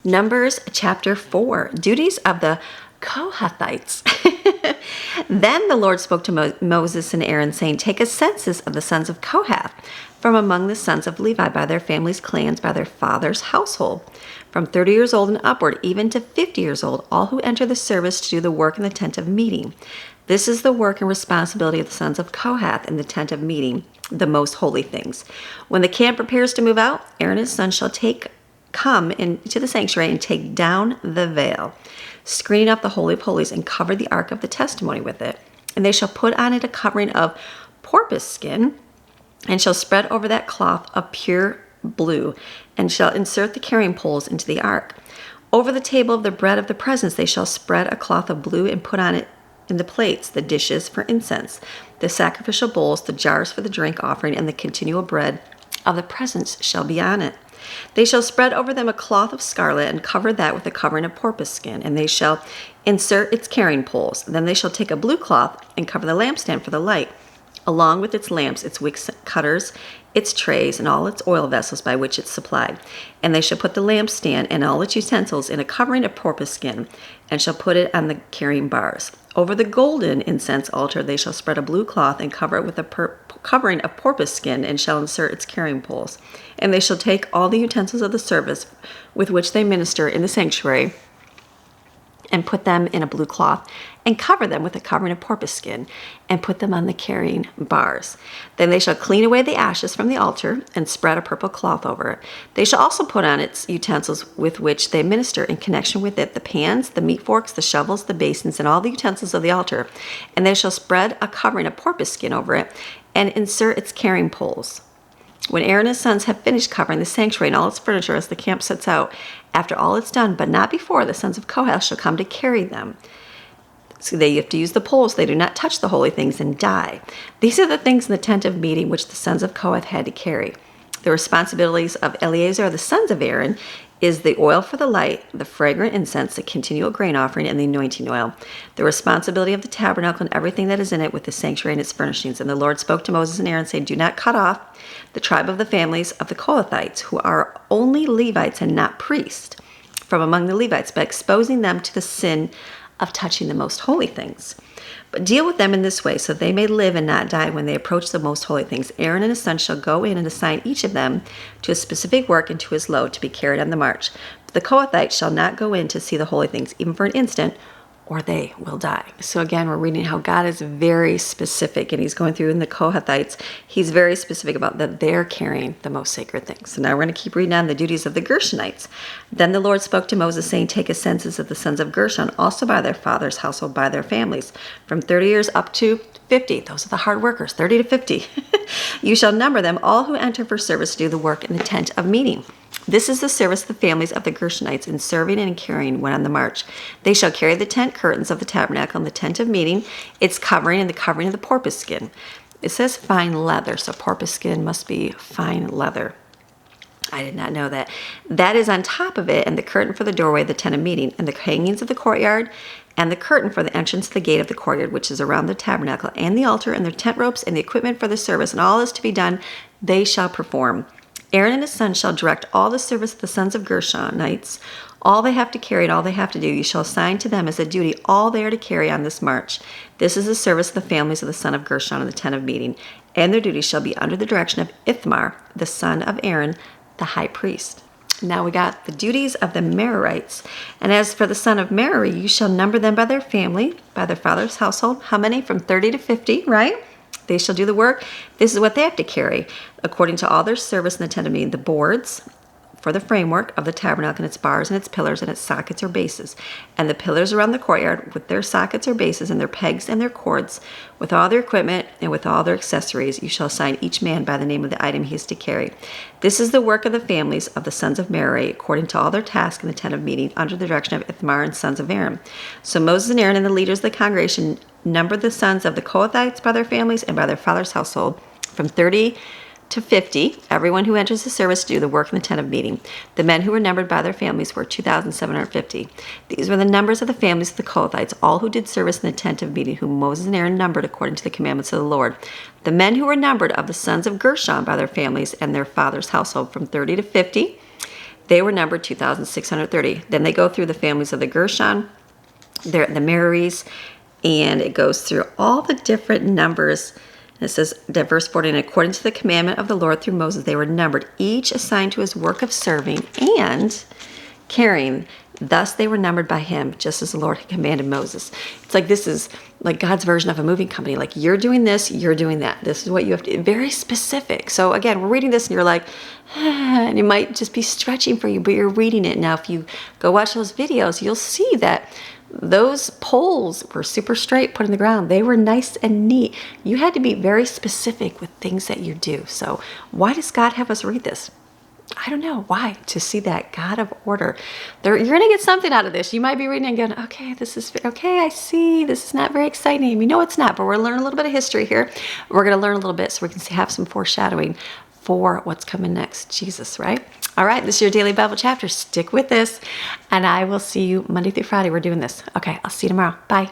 Numbers chapter 4, duties of the Kohathites. Then the Lord spoke to Moses and Aaron, saying, Take a census of the sons of Kohath from among the sons of Levi by their families' clans, by their father's household, from 30 years old and upward, even to 50 years old, all who enter the service to do the work in the tent of meeting. This is the work and responsibility of the sons of Kohath in the tent of meeting, the most holy things. When the camp prepares to move out, Aaron and his sons shall come into the sanctuary and take down the veil, screening up the Holy of Holies, and cover the ark of the testimony with it. And they shall put on it a covering of porpoise skin, and shall spread over that cloth of pure blue, and shall insert the carrying poles into the ark. Over the table of the bread of the presence they shall spread a cloth of blue, and put on it in the plates the dishes for incense, the sacrificial bowls, the jars for the drink offering, and the continual bread of the presence shall be on it. They shall spread over them a cloth of scarlet, and cover that with a covering of porpoise skin, and they shall insert its carrying poles. Then they shall take a blue cloth and cover the lampstand for the light, along with its lamps, its wick cutters, its trays, and all its oil vessels by which it's supplied. And they shall put the lampstand and all its utensils in a covering of porpoise skin, and shall put it on the carrying bars. Over the golden incense altar they shall spread a blue cloth, and cover it with a covering of porpoise skin, and shall insert its carrying poles. And they shall take all the utensils of the service with which they minister in the sanctuary, and put them in a blue cloth, and cover them with a covering of porpoise skin, and put them on the carrying bars. Then they shall clean away the ashes from the altar, and spread a purple cloth over it. They shall also put on its utensils with which they minister in connection with it, the pans, the meat forks, the shovels, the basins, and all the utensils of the altar. And they shall spread a covering of porpoise skin over it, and insert its carrying poles. When Aaron and his sons have finished covering the sanctuary and all its furniture as the camp sets out, after all is done, but not before, the sons of Kohath shall come to carry them. So they have to use the poles. They do not touch the holy things and die. These are the things in the tent of meeting which the sons of Kohath had to carry. The responsibilities of Eleazar, the sons of Aaron, is the oil for the light, the fragrant incense, the continual grain offering, and the anointing oil. The responsibility of the tabernacle and everything that is in it, with the sanctuary and its furnishings. And the Lord spoke to Moses and Aaron, saying, Do not cut off the tribe of the families of the Kohathites, who are only Levites and not priests, from among the Levites, by exposing them to the sin of touching the most holy things. But deal with them in this way, so they may live and not die when they approach the most holy things. Aaron and his sons shall go in and assign each of them to a specific work and to his load to be carried on the march. But the Kohathites shall not go in to see the holy things, even for an instant, or they will die. So again, we're reading how God is very specific, and he's going through in the Kohathites. He's very specific about that they're carrying the most sacred things. So now we're going to keep reading on the duties of the Gershonites. Then the Lord spoke to Moses, saying, Take a census of the sons of Gershon, also by their father's household, by their families, from 30 years up to 50. Those are the hard workers, 30 to 50. You shall number them, all who enter for service to do the work in the tent of meeting. This is the service of the families of the Gershonites in serving and carrying when on the march. They shall carry the tent curtains of the tabernacle and the tent of meeting, its covering, and the covering of the porpoise skin. It says fine leather, so porpoise skin must be fine leather. I did not know that. That is on top of it, and the curtain for the doorway of the tent of meeting, and the hangings of the courtyard, and the curtain for the entrance to the gate of the courtyard, which is around the tabernacle, and the altar, and their tent ropes, and the equipment for the service, and all is to be done, they shall perform. Aaron and his sons shall direct all the service of the sons of Gershonites. All they have to carry and all they have to do, you shall assign to them as a duty all they are to carry on this march. This is the service of the families of the son of Gershon in the tent of meeting, and their duties shall be under the direction of Ithamar, the son of Aaron, the high priest. Now we got the duties of the Merarites. And as for the son of Merari, you shall number them by their family, by their father's household. How many? From 30 to 50, right? They shall do the work. This is what they have to carry, according to all their service in the tent of meeting: the boards for the framework of the tabernacle, and its bars and its pillars and its sockets or bases, and the pillars around the courtyard with their sockets or bases and their pegs and their cords, with all their equipment and with all their accessories. You shall assign each man by the name of the item he is to carry. This is the work of the families of the sons of Merari, according to all their tasks in the tent of meeting, under the direction of Ithamar and sons of Aaron. So Moses and Aaron and the leaders of the congregation numbered the sons of the Kohathites by their families and by their father's household, from 30 to 50, everyone who enters the service to do the work in the tent of meeting. The men who were numbered by their families were 2,750. These were the numbers of the families of the Kohathites, all who did service in the tent of meeting, whom Moses and Aaron numbered according to the commandments of the Lord. The men who were numbered of the sons of Gershon by their families and their father's household, from 30 to 50, They were numbered 2,630. Then they go through the families of the Gershon, the Merarys, and it goes through all the different numbers. And it says, verse 14, according to the commandment of the Lord through Moses, they were numbered, each assigned to his work of serving and carrying. Thus they were numbered by him, just as the Lord had commanded Moses. It's like this is like God's version of a moving company. Like, you're doing this, you're doing that. This is what you have to, very specific. So again, we're reading this and you're like, and it might just be stretching for you, but you're reading it. Now, if you go watch those videos, you'll see that those poles were super straight, put in the ground. They were nice and neat. You had to be very specific with things that you do. So why does God have us read this? I don't know why. To see that God of order. You're going to get something out of this. You might be reading and going, okay, this is, okay, I see. This is not very exciting. We know it's not, but we're going to learn a little bit of history here. We're going to learn a little bit so we can have some foreshadowing for what's coming next. Jesus, right? All right, this is your daily Bible chapter. Stick with this, and I will see you Monday through Friday. We're doing this. Okay, I'll see you tomorrow. Bye.